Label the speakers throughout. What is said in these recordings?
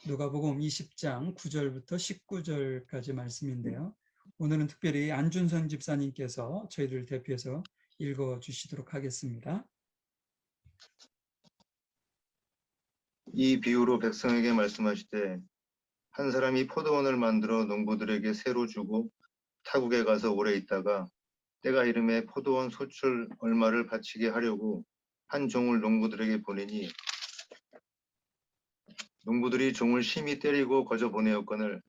Speaker 1: 누가복음 20장 9절부터 19절까지 말씀인데요. 오늘은 특별히 안준성 집사님께서 저희를 대표해서 읽어주시도록 하겠습니다.
Speaker 2: 이 비유로 백성에게 말씀하시되 한 사람이 포도원을 만들어 농부들에게 새로 주고 타국에 가서 오래 있다가 때가 이름에 포도원 소출 얼마를 바치게 하려고 한 종을 농부들에게 보내니 농부들이 종을 심히 때리고 거저 보내었거늘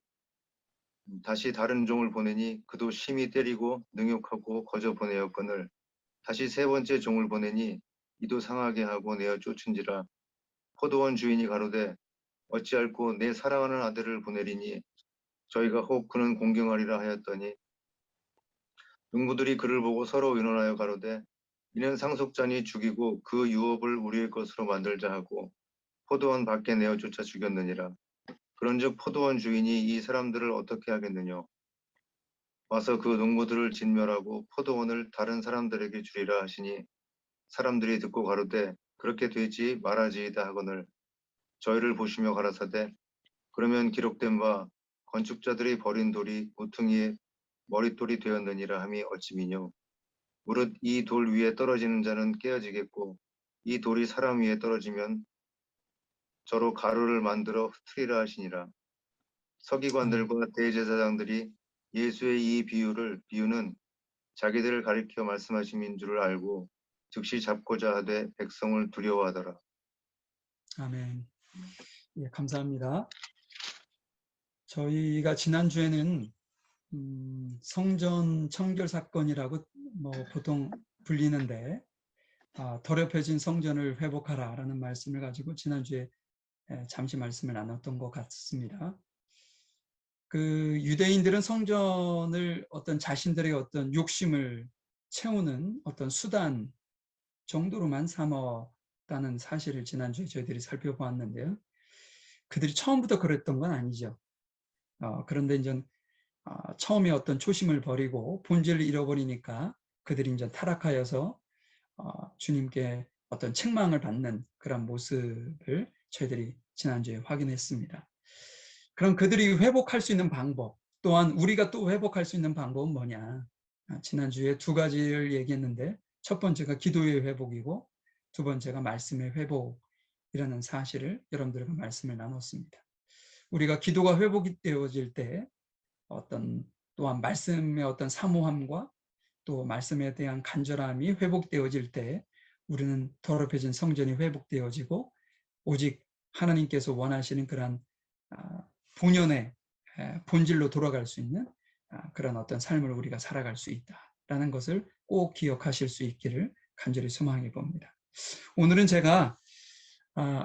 Speaker 2: 다시 다른 종을 보내니 그도 심히 때리고 능욕하고 거저 보내었거늘 다시 세 번째 종을 보내니 이도 상하게 하고 내어 쫓은지라 포도원 주인이 가로되 어찌할꼬 내 사랑하는 아들을 보내리니 저희가 혹 그는 공경하리라 하였더니 농부들이 그를 보고 서로 의논하여 가로되 이는 상속자니 죽이고 그 유업을 우리의 것으로 만들자 하고 포도원 밖에 내어 쫓아 죽였느니라. 그런즉 포도원 주인이 이 사람들을 어떻게 하겠느냐? 와서 그 농부들을 진멸하고 포도원을 다른 사람들에게 주리라 하시니 사람들이 듣고 가로되 그렇게 되지 말아지이다 하거늘 저희를 보시며 가라사대 그러면 기록된 바 건축자들이 버린 돌이 모퉁이의 머릿돌이 되었느니라 함이 어찌미뇨. 무릇 이 돌 위에 떨어지는 자는 깨어지겠고 이 돌이 사람 위에 떨어지면 저로 가루를 만들어 흩트리라 하시니라. 서기관들과 대제사장들이 예수의 이 비유는 자기들을 가리켜 말씀하심인 줄을 알고 즉시 잡고자 하되 백성을 두려워하더라.
Speaker 1: 아멘. 예, 감사합니다. 저희가 지난주에는 성전 청결 사건이라고 보통 불리는데 더럽혀진 성전을 회복하라라는 말씀을 가지고 지난주에 잠시 말씀을 나눴던 것 같습니다. 그 유대인들은 성전을 어떤 자신들의 어떤 욕심을 채우는 어떤 수단 정도로만 삼았다는 사실을 지난주에 저희들이 살펴보았는데요. 그들이 처음부터 그랬던 건 아니죠. 그런데 이제 처음에 어떤 초심을 버리고 본질을 잃어버리니까 그들이 이제 타락하여서 주님께 어떤 책망을 받는 그런 모습을 저희들이 지난주에 확인했습니다. 그럼 그들이 회복할 수 있는 방법, 또한 우리가 또 회복할 수 있는 방법은 뭐냐? 지난주에 두 가지를 얘기했는데 첫 번째가 기도의 회복이고 두 번째가 말씀의 회복이라는 사실을 여러분들과 말씀을 나눴습니다. 우리가 기도가 회복이 되어질 때 또한 말씀의 어떤 사모함과 또 말씀에 대한 간절함이 회복되어질 때 우리는 더럽혀진 성전이 회복되어지고 오직 하나님께서 원하시는 그런 본연의 본질로 돌아갈 수 있는 그런 어떤 삶을 우리가 살아갈 수 있다라는 것을 꼭 기억하실 수 있기를 간절히 소망해 봅니다. 오늘은 제가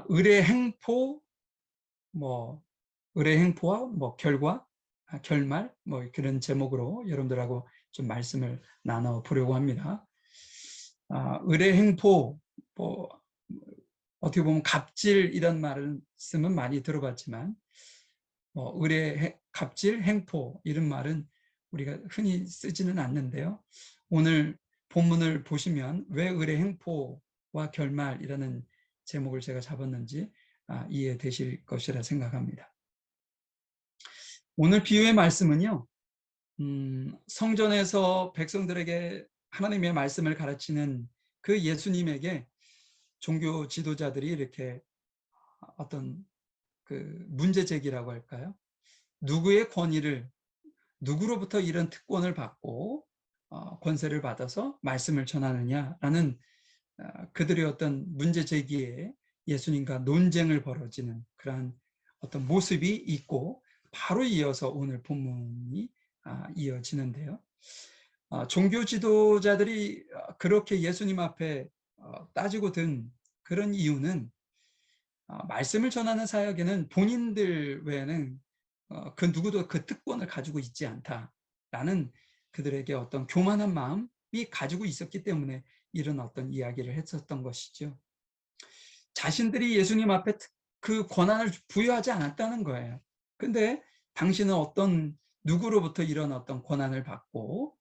Speaker 1: 의례 행포, 의례 행포와 결과, 결말 그런 제목으로 여러분들하고 좀 말씀을 나눠 보려고 합니다. 의례 행포, 어떻게 보면 갑질 이런 말씀은 많이 들어봤지만 의례 갑질 행포 이런 말은 우리가 흔히 쓰지는 않는데요. 오늘 본문을 보시면 왜 의례 행포와 결말이라는 제목을 제가 잡았는지 이해되실 것이라 생각합니다. 오늘 비유의 말씀은요, 성전에서 백성들에게 하나님의 말씀을 가르치는 그 예수님에게 종교 지도자들이 이렇게 어떤 그 문제 제기라고 할까요? 누구의 권위를, 누구로부터 이런 특권을 받고 권세를 받아서 말씀을 전하느냐라는 그들의 어떤 문제 제기에 예수님과 논쟁을 벌어지는 그러한 어떤 모습이 있고 바로 이어서 오늘 본문이 이어지는데요. 종교 지도자들이 그렇게 예수님 앞에 따지고 든 그런 이유는 말씀을 전하는 사역에는 본인들 외에는 그 누구도 그 특권을 가지고 있지 않다라는 그들에게 어떤 교만한 마음이 가지고 있었기 때문에 이런 어떤 이야기를 했었던 것이죠. 자신들이 예수님 앞에 그 권한을 부여하지 않았다는 거예요. 근데 당신은 어떤 누구로부터 이런 어떤 권한을 받고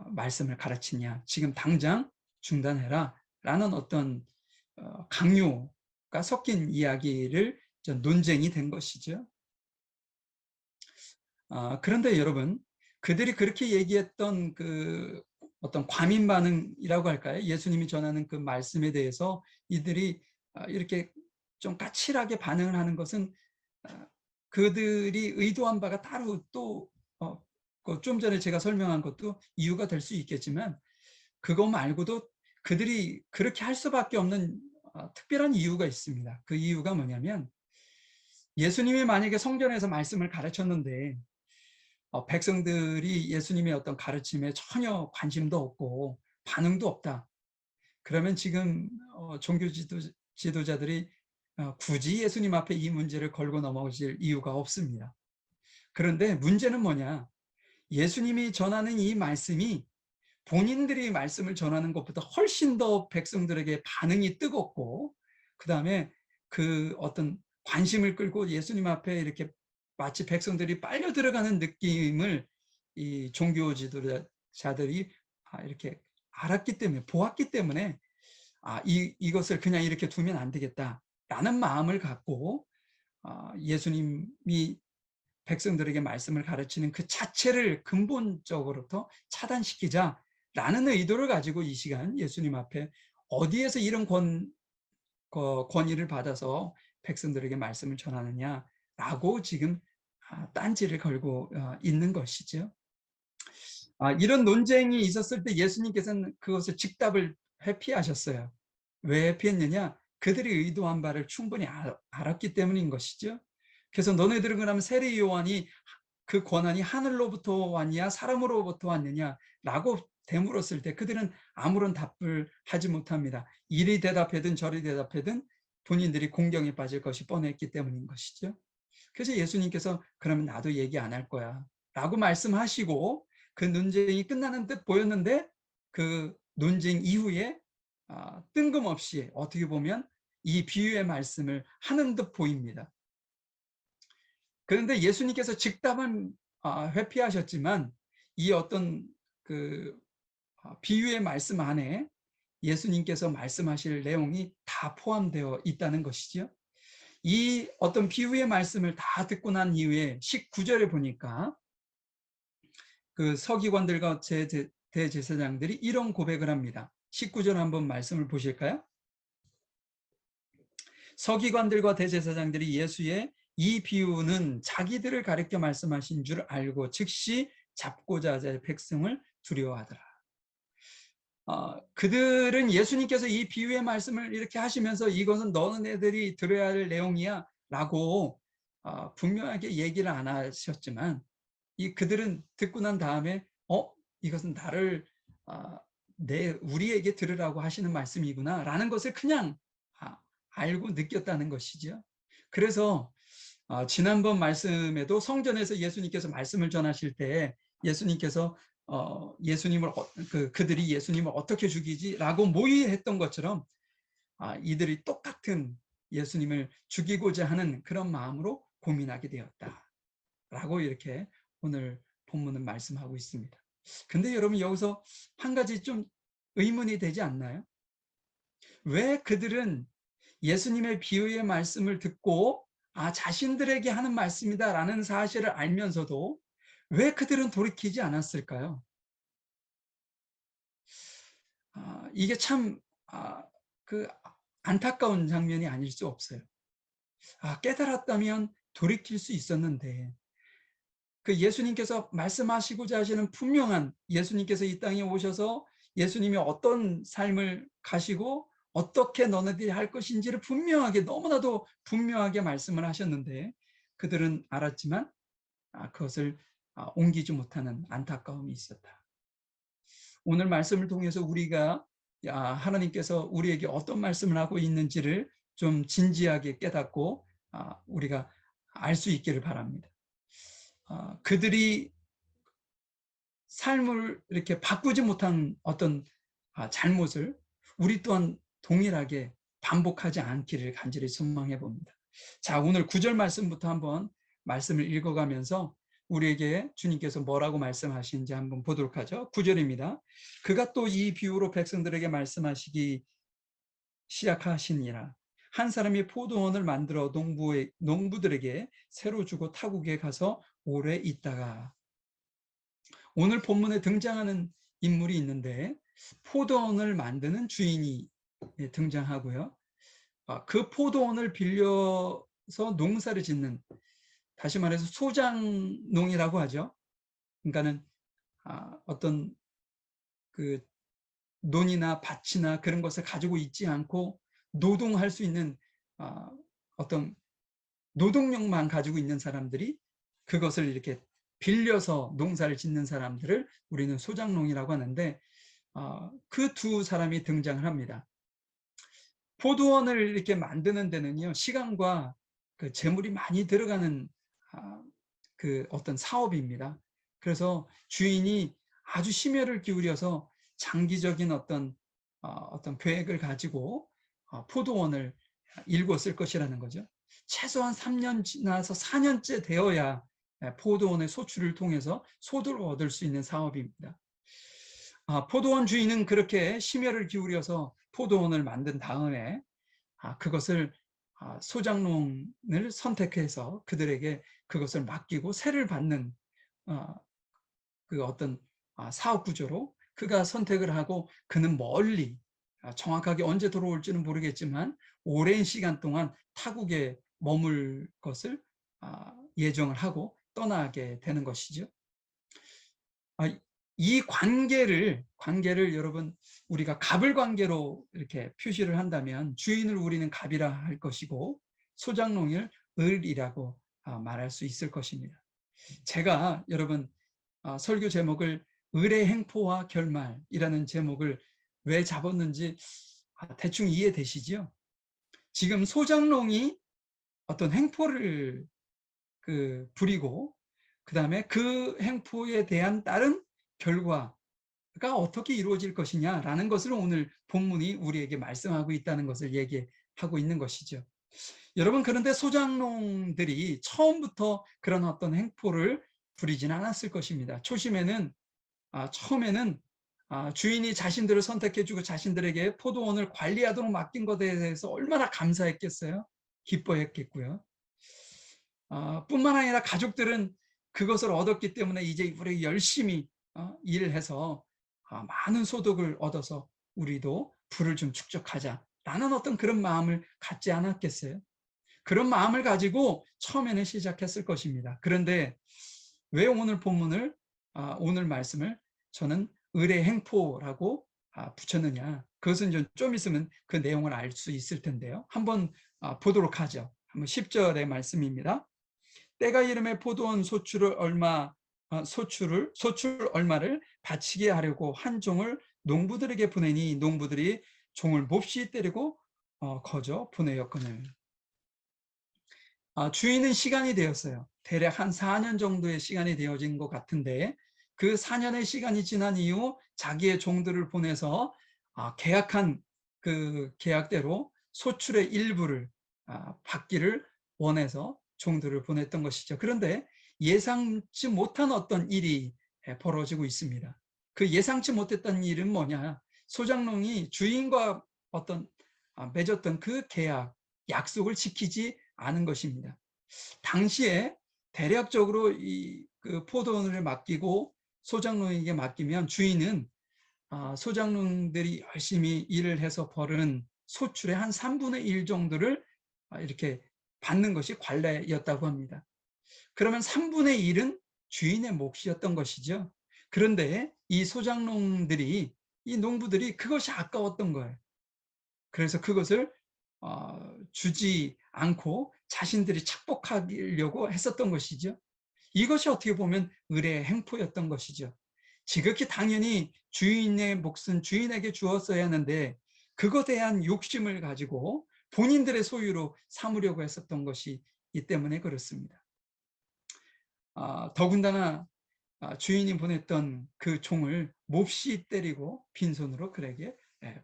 Speaker 1: 말씀을 가르치냐, 지금 당장 중단해라 라는 어떤 강요가 섞인 이야기를 논쟁이 된 것이죠. 그런데 여러분, 그들이 그렇게 얘기했던 그 어떤 과민 반응이라고 할까요? 예수님이 전하는 그 말씀에 대해서 이들이 이렇게 좀 까칠하게 반응을 하는 것은 그들이 의도한 바가 따로 또 좀 전에 제가 설명한 것도 이유가 될 수 있겠지만, 그거 말고도 그들이 그렇게 할 수밖에 없는 특별한 이유가 있습니다. 그 이유가 뭐냐면, 예수님이 만약에 성전에서 말씀을 가르쳤는데 백성들이 예수님의 어떤 가르침에 전혀 관심도 없고 반응도 없다. 그러면 지금 종교 지도자들이 굳이 예수님 앞에 이 문제를 걸고 넘어질 이유가 없습니다. 그런데 문제는 뭐냐? 예수님이 전하는 이 말씀이 본인들이 말씀을 전하는 것보다 훨씬 더 백성들에게 반응이 뜨겁고, 그 다음에 그 어떤 관심을 끌고 예수님 앞에 이렇게 마치 백성들이 빨려 들어가는 느낌을 이 종교 지도자들이 이렇게 알았기 때문에, 보았기 때문에 이것을 그냥 이렇게 두면 안 되겠다라는 마음을 갖고 예수님이 백성들에게 말씀을 가르치는 그 자체를 근본적으로부터 차단시키자라는 의도를 가지고 이 시간 예수님 앞에 어디에서 이런 권위를 받아서 백성들에게 말씀을 전하느냐라고 지금 딴지를 걸고 있는 것이죠. 이런 논쟁이 있었을 때 예수님께서는 그것을 즉답을 회피하셨어요. 왜 회피했느냐? 그들이 의도한 바를 충분히 알았기 때문인 것이죠. 그래서 너네들은 그러면 세례 요한이 그 권한이 하늘로부터 왔냐 사람으로부터 왔느냐라고 되물었을 때 그들은 아무런 답을 하지 못합니다. 이리 대답하든 저리 대답하든 본인들이 공경에 빠질 것이 뻔했기 때문인 것이죠. 그래서 예수님께서 그러면 나도 얘기 안 할 거야 라고 말씀하시고 그 논쟁이 끝나는 듯 보였는데, 그 논쟁 이후에 뜬금없이 어떻게 보면 이 비유의 말씀을 하는 듯 보입니다. 그런데 예수님께서 즉답은 회피하셨지만 이 어떤 그 비유의 말씀 안에 예수님께서 말씀하실 내용이 다 포함되어 있다는 것이죠. 이 어떤 비유의 말씀을 다 듣고 난 이후에 19절에 보니까 그 서기관들과 대제사장들이 이런 고백을 합니다. 19절 한번 말씀을 보실까요? 서기관들과 대제사장들이 예수의 이 비유는 자기들을 가리켜 말씀하신 줄 알고 즉시 잡고자 하자 백성을 두려워하더라. 그들은 예수님께서 이 비유의 말씀을 이렇게 하시면서 이것은 너네들이 들어야 할 내용이야 라고 분명하게 얘기를 안 하셨지만, 그들은 듣고 난 다음에 이것은 나를 우리에게 들으라고 하시는 말씀이구나 라는 것을 그냥 알고 느꼈다는 것이죠. 그래서 지난번 말씀에도 성전에서 예수님께서 말씀을 전하실 때 예수님께서 그들이 예수님을 어떻게 죽이지라고 모의했던 것처럼 이들이 똑같은 예수님을 죽이고자 하는 그런 마음으로 고민하게 되었다라고 이렇게 오늘 본문은 말씀하고 있습니다. 근데 여러분, 여기서 한 가지 좀 의문이 되지 않나요? 왜 그들은 예수님의 비유의 말씀을 듣고 자신들에게 하는 말씀이다라는 사실을 알면서도 왜 그들은 돌이키지 않았을까요? 이게 참 안타까운 장면이 아닐 수 없어요. 깨달았다면 돌이킬 수 있었는데, 그 예수님께서 말씀하시고자 하시는 분명한, 예수님께서 이 땅에 오셔서 예수님이 어떤 삶을 가시고 어떻게 너네들이 할 것인지를 분명하게, 너무나도 분명하게 말씀을 하셨는데 그들은 알았지만 그것을 옮기지 못하는 안타까움이 있었다. 오늘 말씀을 통해서 우리가 하나님께서 우리에게 어떤 말씀을 하고 있는지를 좀 진지하게 깨닫고 우리가 알 수 있기를 바랍니다. 그들이 삶을 이렇게 바꾸지 못한 어떤 잘못을 우리 또한 동일하게 반복하지 않기를 간절히 소망해 봅니다. 자, 오늘 9절 말씀부터 한번 말씀을 읽어가면서 우리에게 주님께서 뭐라고 말씀하시는지 한번 보도록 하죠. 9절입니다. 그가 또 이 비유로 백성들에게 말씀하시기 시작하시니라. 한 사람이 포도원을 만들어 농부들에게 새로 주고 타국에 가서 오래 있다가. 오늘 본문에 등장하는 인물이 있는데 포도원을 만드는 주인이 등장하고요. 그 포도원을 빌려서 농사를 짓는, 다시 말해서 소장농이라고 하죠. 그러니까는 어떤 그 논이나 밭이나 그런 것을 가지고 있지 않고 노동할 수 있는 어떤 노동력만 가지고 있는 사람들이 그것을 이렇게 빌려서 농사를 짓는 사람들을 우리는 소장농이라고 하는데, 그 두 사람이 등장을 합니다. 포도원을 이렇게 만드는 데는요, 시간과 그 재물이 많이 들어가는 그 어떤 사업입니다. 그래서 주인이 아주 심혈을 기울여서 장기적인 어떤 계획을 가지고 포도원을 일궜을 것이라는 거죠. 최소한 3년 지나서 4년째 되어야 포도원의 소출을 통해서 소득을 얻을 수 있는 사업입니다. 포도원 주인은 그렇게 심혈을 기울여서 포도원을 만든 다음에 그것을 소장농을 선택해서 그들에게 그것을 맡기고 세를 받는 그 어떤 사업 구조로 그가 선택을 하고, 그는 멀리 정확하게 언제 돌아올지는 모르겠지만 오랜 시간 동안 타국에 머물 것을 예정을 하고 떠나게 되는 것이죠. 이 관계를 여러분, 우리가 갑을 관계로 이렇게 표시를 한다면 주인을 우리는 갑이라 할 것이고 소장농을 을이라고 말할 수 있을 것입니다. 제가 여러분 설교 제목을 을의 행포와 결말이라는 제목을 왜 잡았는지 대충 이해되시죠? 지금 소장농이 어떤 행포를 부리고 그 다음에 그 행포에 대한 다른 결과가 어떻게 이루어질 것이냐라는 것을 오늘 본문이 우리에게 말씀하고 있다는 것을 얘기하고 있는 것이죠. 여러분, 그런데 소장농들이 처음부터 그런 어떤 행포를 부리진 않았을 것입니다. 처음에는 주인이 자신들을 선택해주고 자신들에게 포도원을 관리하도록 맡긴 것에 대해서 얼마나 감사했겠어요? 기뻐했겠고요. 뿐만 아니라 가족들은 그것을 얻었기 때문에 이제 우리 열심히 일을 해서 많은 소득을 얻어서 우리도 부를 좀 축적하자라는 어떤 그런 마음을 갖지 않았겠어요? 그런 마음을 가지고 처음에는 시작했을 것입니다. 그런데 왜 오늘 말씀을 저는 을의 행포라고 붙였느냐? 그것은 좀 있으면 그 내용을 알 수 있을 텐데요. 한번 보도록 하죠. 한번 10절의 말씀입니다. 때가 이름에 포도원 소출 얼마를 바치게 하려고 한 종을 농부들에게 보내니 농부들이 종을 몹시 때리고 거저 보내었거늘. 주인은 시간이 되었어요. 대략 한 4년 정도의 시간이 되어진 것 같은데 그 4년의 시간이 지난 이후 자기의 종들을 보내서 계약한 그 계약대로 소출의 일부를 받기를 원해서 종들을 보냈던 것이죠. 그런데 예상치 못한 어떤 일이 벌어지고 있습니다. 그 예상치 못했던 일은 뭐냐? 소장농이 주인과 맺었던 그 계약, 약속을 지키지 않은 것입니다. 당시에 대략적으로 그 포도원을 맡기고 소장농에게 맡기면 주인은 소장농들이 열심히 일을 해서 벌은 소출의 한 3분의 1 정도를 이렇게 받는 것이 관례였다고 합니다. 그러면 3분의 1은 주인의 몫이었던 것이죠. 그런데 이 농부들이 그것이 아까웠던 거예요. 그래서 그것을 주지 않고 자신들이 착복하려고 했었던 것이죠. 이것이 어떻게 보면 을의 행포였던 것이죠. 지극히 당연히 주인의 몫은 주인에게 주었어야 하는데 그것에 대한 욕심을 가지고 본인들의 소유로 삼으려고 했었던 것이기 때문에 그렇습니다. 더군다나 주인이 보냈던 그 종을 몹시 때리고 빈손으로 그에게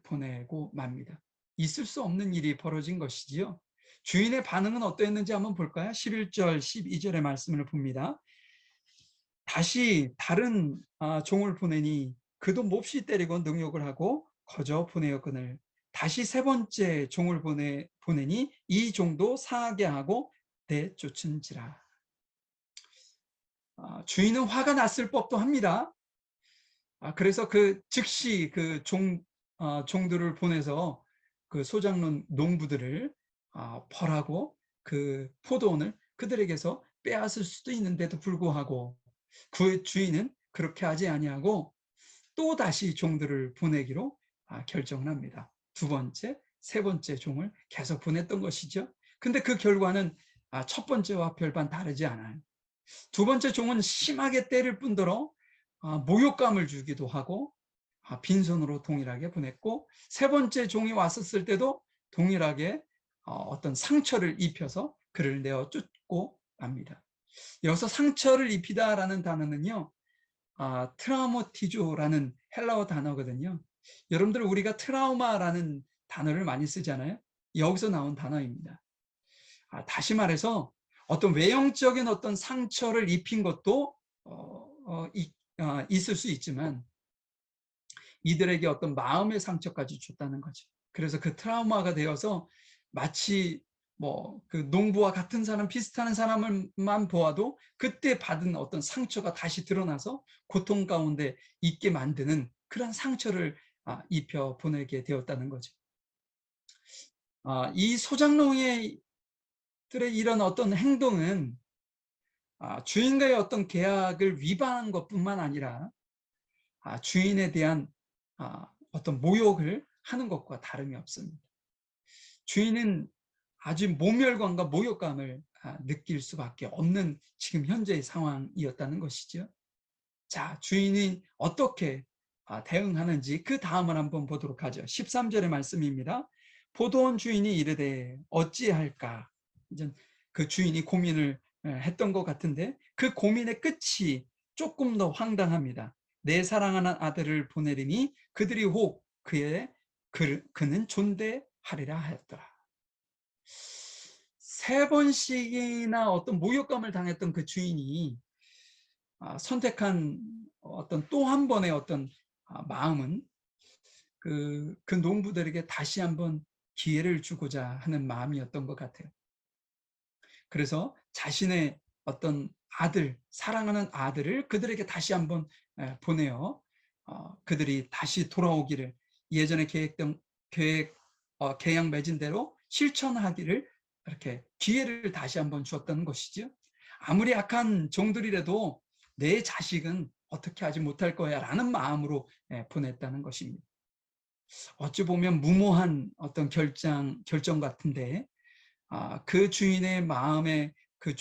Speaker 1: 보내고 맙니다. 있을 수 없는 일이 벌어진 것이지요. 주인의 반응은 어떠했는지 한번 볼까요? 11절, 12절의 말씀을 봅니다. 다시 다른 종을 보내니 그도 몹시 때리고 능욕을 하고 거저 보내었거늘 다시 세 번째 종을 보내니 이 종도 상하게 하고 내쫓은지라. 주인은 화가 났을 법도 합니다. 그래서 즉시 종들을 보내서 그 소작농 농부들을 벌하고 그 포도원을 그들에게서 빼앗을 수도 있는데도 불구하고 그 주인은 그렇게 하지 아니하고 또 다시 종들을 보내기로 결정을 합니다. 두 번째, 세 번째 종을 계속 보냈던 것이죠. 근데 그 결과는 첫 번째와 별반 다르지 않아요. 두 번째 종은 심하게 때릴 뿐더러 모욕감을 주기도 하고 빈손으로 동일하게 보냈고, 세 번째 종이 왔었을 때도 동일하게 어떤 상처를 입혀서 그를 내어 쫓고 맙니다. 여기서 상처를 입히다라는 단어는요, 트라우마티조라는 헬라어 단어거든요. 여러분들 우리가 트라우마라는 단어를 많이 쓰잖아요. 여기서 나온 단어입니다. 다시 말해서 어떤 외형적인 어떤 상처를 입힌 것도 있을 수 있지만 이들에게 어떤 마음의 상처까지 줬다는 거죠. 그래서 그 트라우마가 되어서 마치 그 농부와 같은 사람, 비슷한 사람을만 보아도 그때 받은 어떤 상처가 다시 드러나서 고통 가운데 있게 만드는 그런 상처를 입혀 보내게 되었다는 거죠. 이 소작농의 이런 어떤 행동은 주인과의 어떤 계약을 위반한 것뿐만 아니라 주인에 대한 어떤 모욕을 하는 것과 다름이 없습니다. 주인은 아주 모멸감과 모욕감을 느낄 수밖에 없는 지금 현재의 상황이었다는 것이죠. 자, 주인이 어떻게 대응하는지 그 다음을 한번 보도록 하죠. 13절의 말씀입니다. 포도원 주인이 이르되 어찌할까? 이제 그 주인이 고민을 했던 것 같은데 그 고민의 끝이 조금 더 황당합니다. 내 사랑하는 아들을 보내리니 그들이 혹 그는 존대하리라 하였더라. 세 번씩이나 어떤 모욕감을 당했던 그 주인이 선택한 어떤 또 한 번의 어떤 마음은 그 농부들에게 다시 한번 기회를 주고자 하는 마음이었던 것 같아요. 그래서 자신의 어떤 아들, 사랑하는 아들을 그들에게 다시 한번 보내어 그들이 다시 돌아오기를, 예전에 계약 맺은 대로 실천하기를 이렇게 기회를 다시 한번 주었다는 것이죠. 아무리 악한 종들이라도 내 자식은 어떻게 하지 못할 거야 라는 마음으로 보냈다는 것입니다. 어찌 보면 무모한 어떤 결정 같은데 그 주인의 마음에 그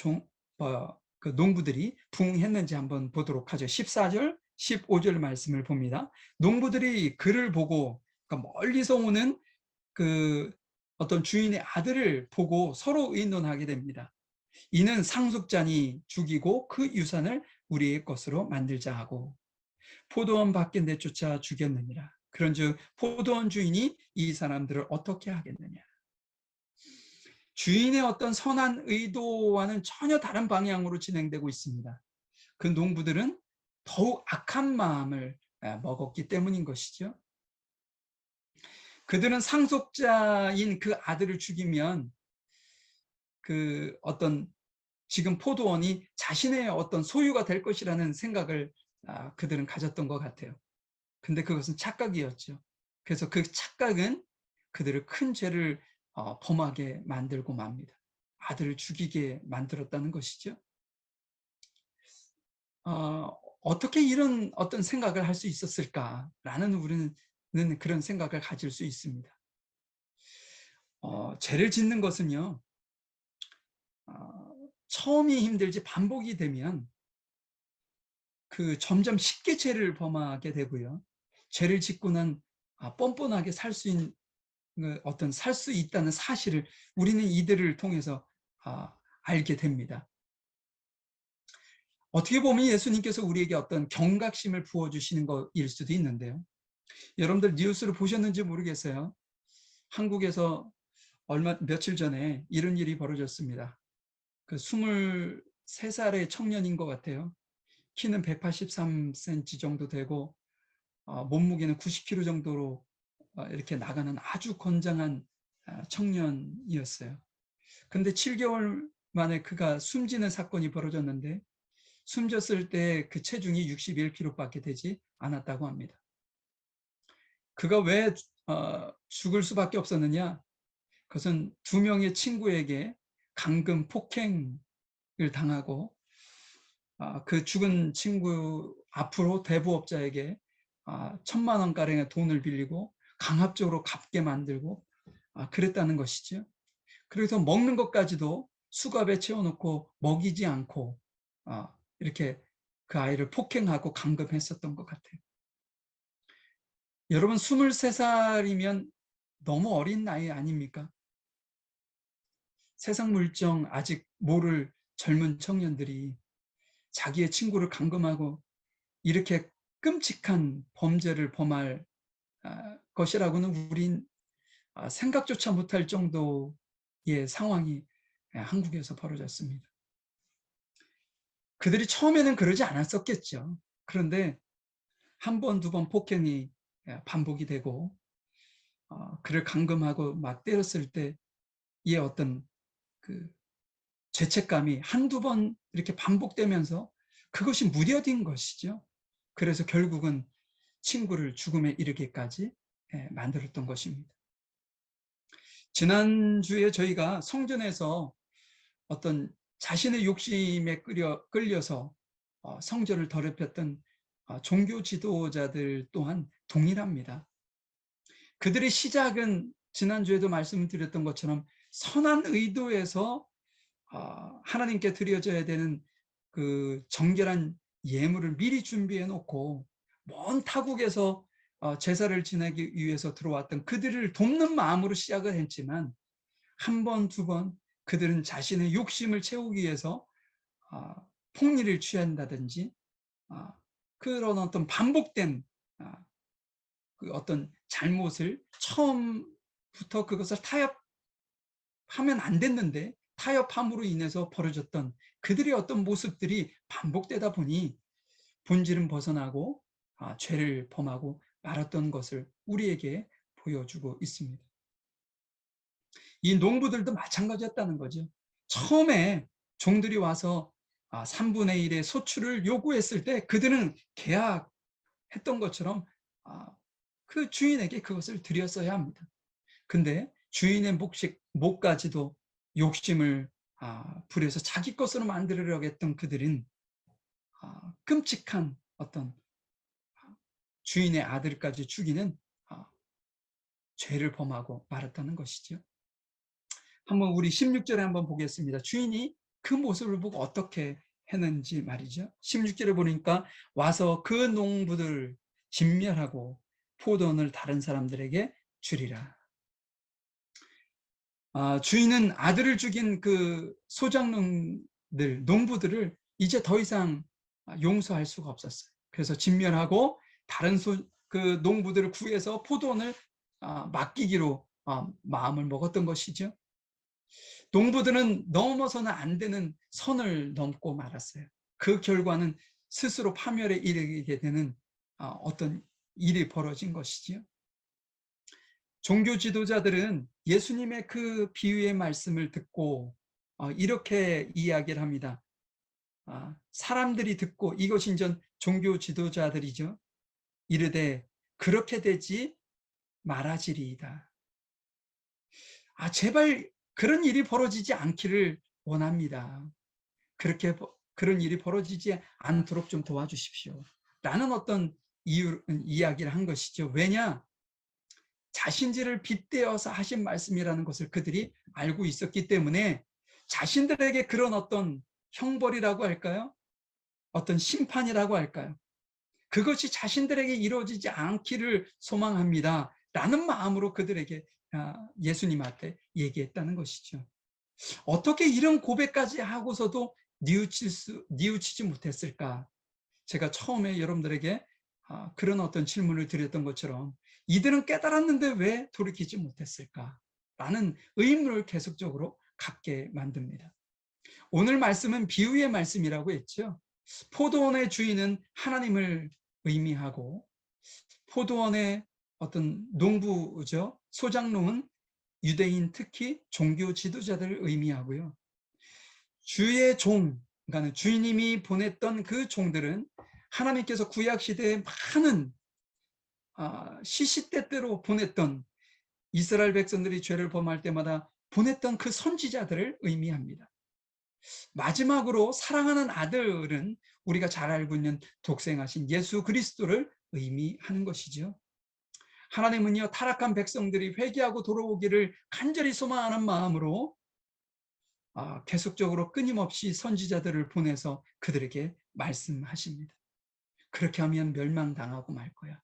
Speaker 1: 농부들이 부응했는지 한번 보도록 하죠. 14절, 15절 말씀을 봅니다. 농부들이 그를 보고, 그러니까 멀리서 오는 그 어떤 주인의 아들을 보고 서로 의논하게 됩니다. 이는 상속자니 죽이고 그 유산을 우리의 것으로 만들자 하고 포도원 밖에 내쫓아 죽였느니라. 그런즉 포도원 주인이 이 사람들을 어떻게 하겠느냐. 주인의 어떤 선한 의도와는 전혀 다른 방향으로 진행되고 있습니다. 그 농부들은 더욱 악한 마음을 먹었기 때문인 것이죠. 그들은 상속자인 그 아들을 죽이면 그 어떤 지금 포도원이 자신의 어떤 소유가 될 것이라는 생각을 그들은 가졌던 것 같아요. 근데 그것은 착각이었죠. 그래서 그 착각은 그들을 큰 죄를 범하게 만들고 맙니다. 아들을 죽이게 만들었다는 것이죠. 어떻게 이런 어떤 생각을 할 수 있었을까라는 우리는 그런 생각을 가질 수 있습니다. 죄를 짓는 것은요, 처음이 힘들지 반복이 되면 점점 쉽게 죄를 범하게 되고요. 죄를 짓고는 뻔뻔하게 살 수 있다는 사실을 우리는 이들을 통해서 알게 됩니다. 어떻게 보면 예수님께서 우리에게 어떤 경각심을 부어주시는 것일 수도 있는데요. 여러분들 뉴스를 보셨는지 모르겠어요. 한국에서 며칠 전에 이런 일이 벌어졌습니다. 그 23살의 청년인 것 같아요. 키는 183cm 정도 되고 몸무게는 90kg 정도로 이렇게 나가는 아주 건장한 청년이었어요. 근데 7개월 만에 그가 숨지는 사건이 벌어졌는데 숨졌을 때 그 체중이 61kg밖에 되지 않았다고 합니다. 그가 왜 죽을 수밖에 없었느냐? 그것은 2명의 친구에게 감금 폭행을 당하고 그 죽은 친구 앞으로 대부업자에게 1,000만 원가량의 돈을 빌리고 강압적으로 갚게 만들고 그랬다는 것이죠. 그래서 먹는 것까지도 수갑에 채워놓고 먹이지 않고 이렇게 그 아이를 폭행하고 감금했었던 것 같아요. 여러분 23살이면 너무 어린 나이 아닙니까? 세상 물정 아직 모를 젊은 청년들이 자기의 친구를 감금하고 이렇게 끔찍한 범죄를 범할 것이라고는 우린 생각조차 못할 정도의 상황이 한국에서 벌어졌습니다. 그들이 처음에는 그러지 않았었겠죠. 그런데 한 번, 2번 폭행이 반복이 되고 그를 감금하고 막 때렸을 때의 어떤 그 죄책감이 한두 번 이렇게 반복되면서 그것이 무뎌진 것이죠. 그래서 결국은 친구를 죽음에 이르기까지 만들었던 것입니다. 지난주에 저희가 성전에서 어떤 자신의 욕심에 끌려서 성전을 더럽혔던 종교 지도자들 또한 동일합니다. 그들의 시작은 지난주에도 말씀드렸던 것처럼 선한 의도에서 하나님께 드려져야 되는 그 정결한 예물을 미리 준비해 놓고 먼 타국에서 제사를 지내기 위해서 들어왔던 그들을 돕는 마음으로 시작을 했지만 한 번, 2번 그들은 자신의 욕심을 채우기 위해서 폭리를 취한다든지 그런 어떤 반복된 그 어떤 잘못을 처음부터 그것을 타협하면 안 됐는데 타협함으로 인해서 벌어졌던 그들의 어떤 모습들이 반복되다 보니 본질은 벗어나고 죄를 범하고 말았던 것을 우리에게 보여주고 있습니다. 이 농부들도 마찬가지였다는 거죠. 처음에 종들이 와서 3분의 1의 소출을 요구했을 때 그들은 계약했던 것처럼 그 주인에게 그것을 드렸어야 합니다. 근데 주인의 목까지도 욕심을 부려서 자기 것으로 만들려고 했던 그들은 끔찍한 어떤 주인의 아들까지 죽이는 죄를 범하고 말았다는 것이죠. 한번 우리 16절에 한번 보겠습니다. 주인이 그 모습을 보고 어떻게 했는지 말이죠. 16절에 보니까 와서 그 농부들 진멸하고 포도원을 다른 사람들에게 주리라. 주인은 아들을 죽인 그 소작농들, 농부들을 이제 더 이상 용서할 수가 없었어요. 그래서 진멸하고 다른 그 농부들을 구해서 포도원을 맡기기로 마음을 먹었던 것이죠. 농부들은 넘어서는 안 되는 선을 넘고 말았어요. 그 결과는 스스로 파멸에 이르게 되는 어떤 일이 벌어진 것이지요. 종교 지도자들은 예수님의 그 비유의 말씀을 듣고 이렇게 이야기를 합니다. 사람들이 듣고 이것이 이제 종교 지도자들이죠. 이르되 그렇게 되지 말아지리이다. 제발 그런 일이 벌어지지 않기를 원합니다. 그런 일이 벌어지지 않도록 좀 도와주십시오. 라는 어떤 이야기를 한 것이죠. 왜냐? 자신들을 빗대어서 하신 말씀이라는 것을 그들이 알고 있었기 때문에 자신들에게 그런 어떤 형벌이라고 할까요? 어떤 심판이라고 할까요? 그것이 자신들에게 이루어지지 않기를 소망합니다. 라는 마음으로 그들에게 예수님한테 얘기했다는 것이죠. 어떻게 이런 고백까지 하고서도 뉘우치지 못했을까? 제가 처음에 여러분들에게 그런 어떤 질문을 드렸던 것처럼 이들은 깨달았는데 왜 돌이키지 못했을까? 라는 의문을 계속적으로 갖게 만듭니다. 오늘 말씀은 비유의 말씀이라고 했죠. 포도원의 주인은 하나님을 의미하고 포도원의 어떤 농부죠. 소장농은 유대인 특히 종교 지도자들을 의미하고요. 주의 종, 그러니까 주님이 보냈던 그 종들은 하나님께서 구약 시대에 많은 시시때때로 보냈던 이스라엘 백성들이 죄를 범할 때마다 보냈던 그 선지자들을 의미합니다. 마지막으로 사랑하는 아들은 우리가 잘 알고 있는 독생하신 예수 그리스도를 의미하는 것이죠. 하나님은요, 타락한 백성들이 회개하고 돌아오기를 간절히 소망하는 마음으로 계속적으로 끊임없이 선지자들을 보내서 그들에게 말씀하십니다. 그렇게 하면 멸망당하고 말 거야.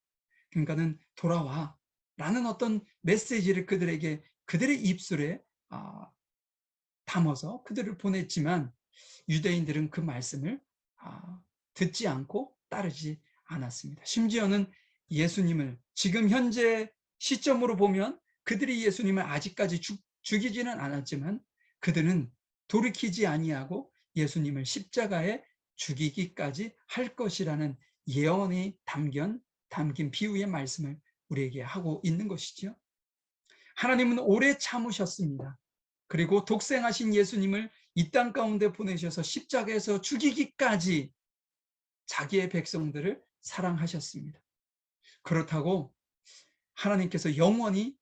Speaker 1: 그러니까는 돌아와 라는 어떤 메시지를 그들에게 그들의 입술에 담아서 그들을 보냈지만 유대인들은 그 말씀을 듣지 않고 따르지 않았습니다. 심지어는 예수님을 지금 현재 시점으로 보면 그들이 예수님을 아직까지 죽이지는 않았지만 그들은 돌이키지 아니하고 예수님을 십자가에 죽이기까지 할 것이라는 예언이 담긴 비유의 말씀을 우리에게 하고 있는 것이죠. 하나님은 오래 참으셨습니다. 그리고 독생하신 예수님을 이 땅 가운데 보내셔서 십자가에서 죽이기까지 자기의 백성들을 사랑하셨습니다. 그렇다고 하나님께서 영원히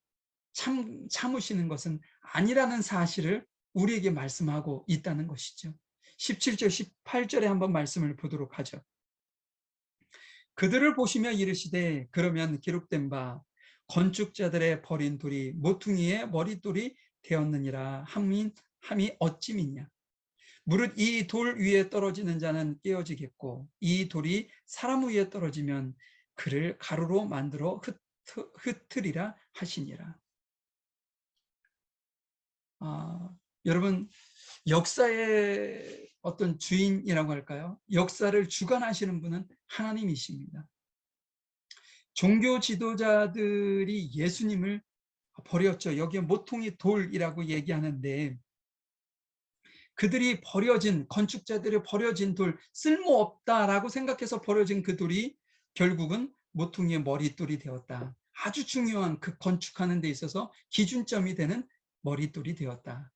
Speaker 1: 참으시는 것은 아니라는 사실을 우리에게 말씀하고 있다는 것이죠. 17절, 18절에 한번 말씀을 보도록 하죠. 그들을 보시며 이르시되 그러면 기록된 바 건축자들의 버린 돌이 모퉁이의 머릿돌이 되었느니라 함이 어찌 믿냐. 무릇 이 돌 위에 떨어지는 자는 깨어지겠고 이 돌이 사람 위에 떨어지면 그를 가루로 만들어 흩으리라 하시니라. 여러분, 역사의 어떤 주인이라고 할까요? 역사를 주관하시는 분은 하나님이십니다. 종교 지도자들이 예수님을 버렸죠. 여기에 모퉁이 돌이라고 얘기하는데 그들이 버려진, 건축자들이 버려진 돌, 쓸모없다라고 생각해서 버려진 그 돌이 결국은 모퉁이의 머릿돌이 되었다. 아주 중요한 그 건축하는 데 있어서 기준점이 되는 머릿돌이 되었다.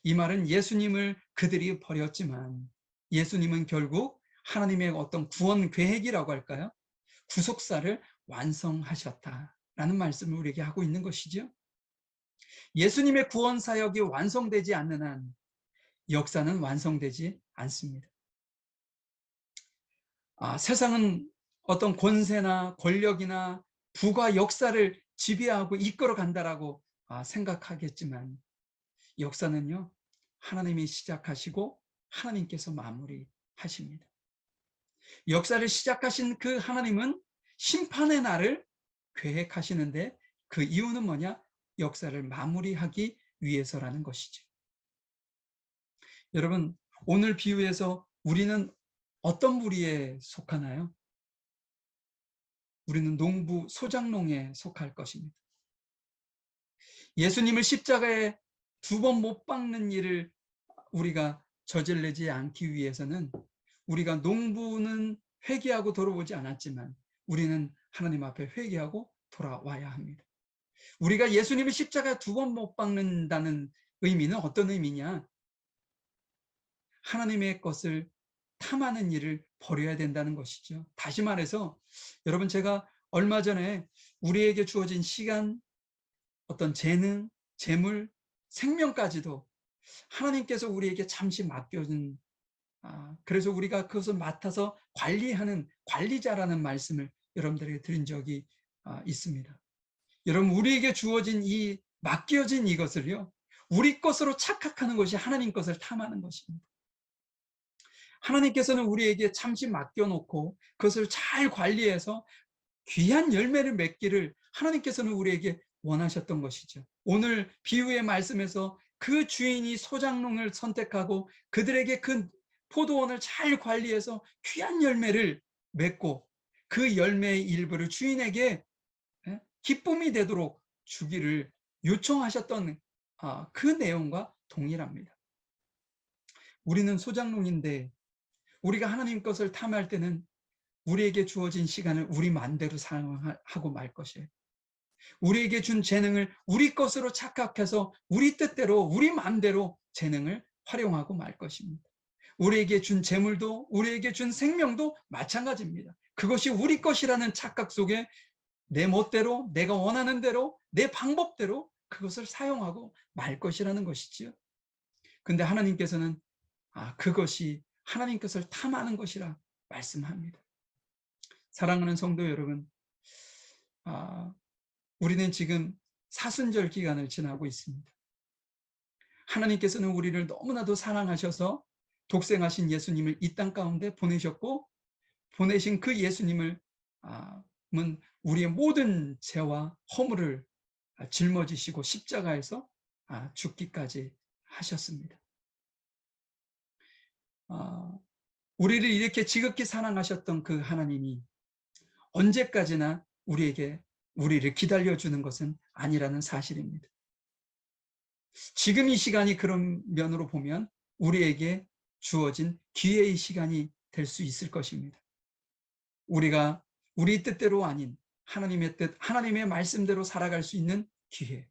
Speaker 1: 이 말은 예수님을 그들이 버렸지만 예수님은 결국 하나님의 어떤 구원 계획이라고 할까요? 구속사를 완성하셨다라는 말씀을 우리에게 하고 있는 것이죠. 예수님의 구원 사역이 완성되지 않는 한 역사는 완성되지 않습니다. 세상은 어떤 권세나 권력이나 부가 역사를 지배하고 이끌어 간다라고 생각하겠지만 역사는요, 하나님이 시작하시고 하나님께서 마무리하십니다. 역사를 시작하신 그 하나님은 심판의 날을 계획하시는데 그 이유는 뭐냐? 역사를 마무리하기 위해서라는 것이죠. 여러분, 오늘 비유에서 우리는 어떤 무리에 속하나요? 우리는 농부 소작농에 속할 것입니다. 예수님을 십자가에 2번 못 박는 일을 우리가 저질르지 않기 위해서는 우리가 농부는 회개하고 돌아오지 않았지만 우리는 하나님 앞에 회개하고 돌아와야 합니다. 우리가 예수님을 십자가에 2번 못 박는다는 의미는 어떤 의미냐? 하나님의 것을 탐하는 일을 버려야 된다는 것이죠. 다시 말해서 여러분, 제가 얼마 전에 우리에게 주어진 시간, 어떤 재능, 재물, 생명까지도 하나님께서 우리에게 잠시 맡겨준, 그래서 우리가 그것을 맡아서 관리하는 관리자라는 말씀을 여러분들에게 드린 적이 있습니다. 여러분, 우리에게 주어진 이 맡겨진 이것을요, 우리 것으로 착각하는 것이 하나님 것을 탐하는 것입니다. 하나님께서는 우리에게 잠시 맡겨놓고 그것을 잘 관리해서 귀한 열매를 맺기를 하나님께서는 우리에게 원하셨던 것이죠. 오늘 비유의 말씀에서 그 주인이 소작농을 선택하고 그들에게 그 포도원을 잘 관리해서 귀한 열매를 맺고 그 열매의 일부를 주인에게 기쁨이 되도록 주기를 요청하셨던 그 내용과 동일합니다. 우리는 소작농인데 우리가 하나님 것을 탐할 때는 우리에게 주어진 시간을 우리 마음대로 사용하고 말 것이에요. 우리에게 준 재능을 우리 것으로 착각해서 우리 뜻대로 우리 마음대로 재능을 활용하고 말 것입니다. 우리에게 준 재물도 우리에게 준 생명도 마찬가지입니다. 그것이 우리 것이라는 착각 속에 내 멋대로 내가 원하는 대로 내 방법대로 그것을 사용하고 말 것이라는 것이지요. 근데 하나님께서는 그것이 하나님 것을 탐하는 것이라 말씀합니다. 사랑하는 성도 여러분, 우리는 지금 사순절 기간을 지나고 있습니다. 하나님께서는 우리를 너무나도 사랑하셔서 독생하신 예수님을 이 땅 가운데 보내셨고, 보내신 그 예수님을 우리의 모든 죄와 허물을 짊어지시고 십자가에서 죽기까지 하셨습니다. 우리를 이렇게 지극히 사랑하셨던 그 하나님이 언제까지나 우리를 기다려주는 것은 아니라는 사실입니다. 지금 이 시간이 그런 면으로 보면 우리에게 주어진 기회의 시간이 될 수 있을 것입니다. 우리가 우리 뜻대로 아닌 하나님의 뜻, 하나님의 말씀대로 살아갈 수 있는 기회.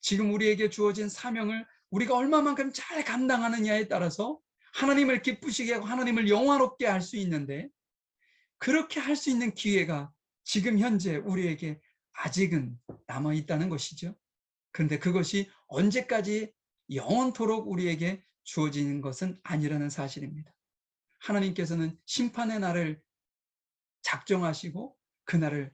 Speaker 1: 지금 우리에게 주어진 사명을 우리가 얼마만큼 잘 감당하느냐에 따라서 하나님을 기쁘시게 하고 하나님을 영화롭게 할 수 있는데, 그렇게 할 수 있는 기회가 지금 현재 우리에게 아직은 남아 있다는 것이죠. 그런데 그것이 언제까지 영원토록 우리에게 주어지는 것은 아니라는 사실입니다. 하나님께서는 심판의 날을 작정하시고 그날을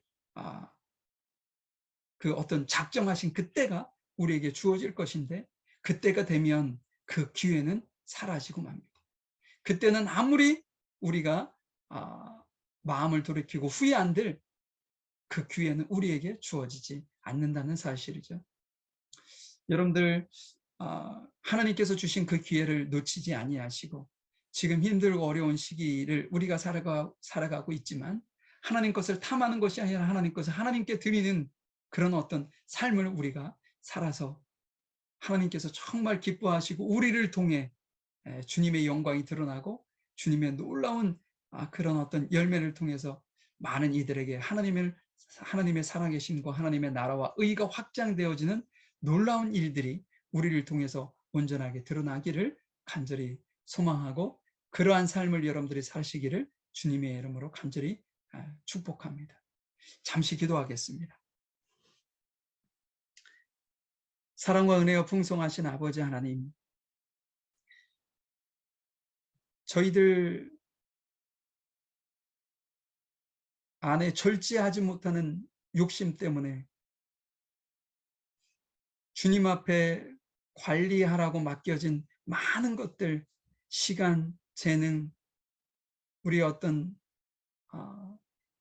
Speaker 1: 그 어떤 작정하신 그때가 우리에게 주어질 것인데, 그때가 되면 그 기회는 사라지고 맙니다. 그때는 아무리 우리가 마음을 돌이키고 후회 안 될 그 기회는 우리에게 주어지지 않는다는 사실이죠. 여러분들, 하나님께서 주신 그 기회를 놓치지 아니하시고 지금 힘들고 어려운 시기를 우리가 살아가고 있지만, 하나님 것을 탐하는 것이 아니라 하나님 것을 하나님께 드리는 그런 어떤 삶을 우리가 살아서 하나님께서 정말 기뻐하시고 우리를 통해 주님의 영광이 드러나고 주님의 놀라운 그런 어떤 열매를 통해서 많은 이들에게 하나님의 살아계심과 하나님의 나라와 의가 확장되어지는 놀라운 일들이 우리를 통해서 온전하게 드러나기를 간절히 소망하고, 그러한 삶을 여러분들이 사시기를 주님의 이름으로 간절히 축복합니다. 잠시 기도하겠습니다. 사랑과 은혜와 풍성하신 아버지 하나님, 저희들 안에 절제하지 못하는 욕심 때문에 주님 앞에 관리하라고 맡겨진 많은 것들, 시간, 재능, 우리의 어떤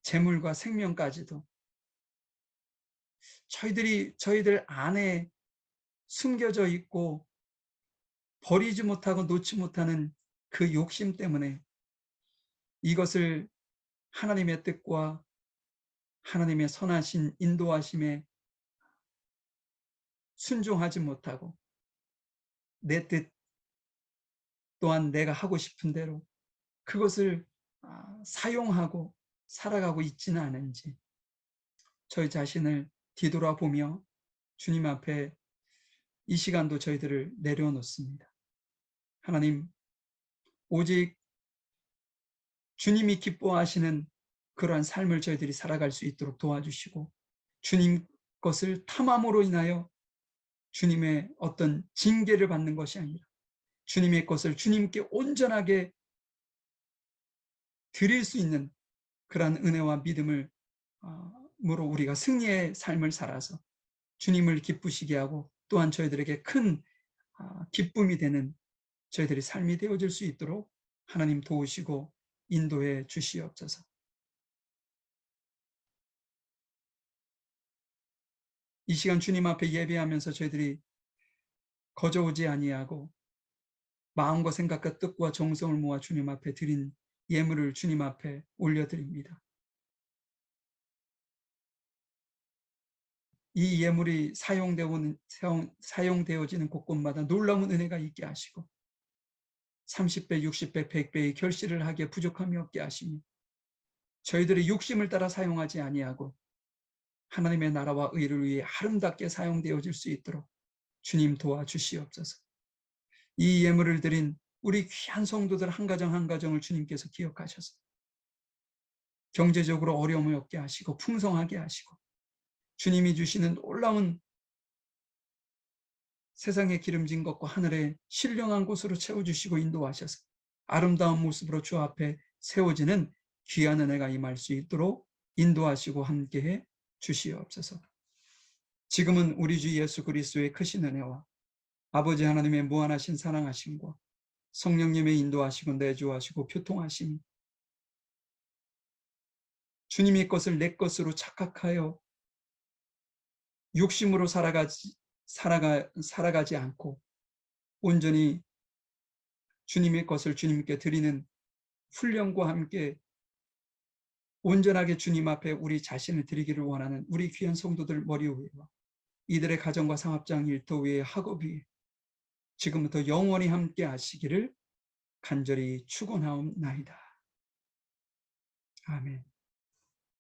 Speaker 1: 재물과 생명까지도 저희들 안에 숨겨져 있고 버리지 못하고 놓지 못하는 그 욕심 때문에 이것을 하나님의 뜻과 하나님의 선하신 인도하심에 순종하지 못하고 내 뜻 또한 내가 하고 싶은 대로 그것을 사용하고 살아가고 있지는 않은지 저희 자신을 뒤돌아보며 주님 앞에 이 시간도 저희들을 내려놓습니다. 하나님, 오직 주님이 기뻐하시는 그러한 삶을 저희들이 살아갈 수 있도록 도와주시고, 주님 것을 탐함으로 인하여 주님의 어떤 징계를 받는 것이 아니라 주님의 것을 주님께 온전하게 드릴 수 있는 그러한 은혜와 믿음으로 우리가 승리의 삶을 살아서 주님을 기쁘시게 하고 또한 저희들에게 큰 기쁨이 되는 저희들의 삶이 되어질 수 있도록 하나님 도우시고 인도해 주시옵소서. 이 시간 주님 앞에 예배하면서 저희들이 거저오지 아니하고 마음과 생각과 뜻과 정성을 모아 주님 앞에 드린 예물을 주님 앞에 올려드립니다. 이 예물이 사용되어지는 곳곳마다 놀라운 은혜가 있게 하시고 30배, 60배, 100배의 결실을 하기에 부족함이 없게 하시며 저희들의 욕심을 따라 사용하지 아니하고 하나님의 나라와 의를 위해 아름답게 사용되어질 수 있도록 주님 도와주시옵소서. 이 예물을 드린 우리 귀한 성도들 한 가정 한 가정을 주님께서 기억하셔서 경제적으로 어려움을 없게 하시고 풍성하게 하시고 주님이 주시는 놀라운 세상의 기름진 것과 하늘의 신령한 곳으로 채워주시고 인도하셔서 아름다운 모습으로 주 앞에 세워지는 귀한 은혜가 임할 수 있도록 인도하시고 함께해 주시옵소서. 지금은 우리 주 예수 그리스도의 크신 은혜와 아버지 하나님의 무한하신 사랑하심과 성령님의 인도하시고 내주하시고 교통하심이 주님의 것을 내 것으로 착각하여 욕심으로 살아가지 않고 온전히 주님의 것을 주님께 드리는 훈련과 함께 온전하게 주님 앞에 우리 자신을 드리기를 원하는 우리 귀한 성도들 머리 위에와 이들의 가정과 상업장 일터 위에 학업 위에 지금부터 영원히 함께 하시기를 간절히 축원하옵나이다. 아멘.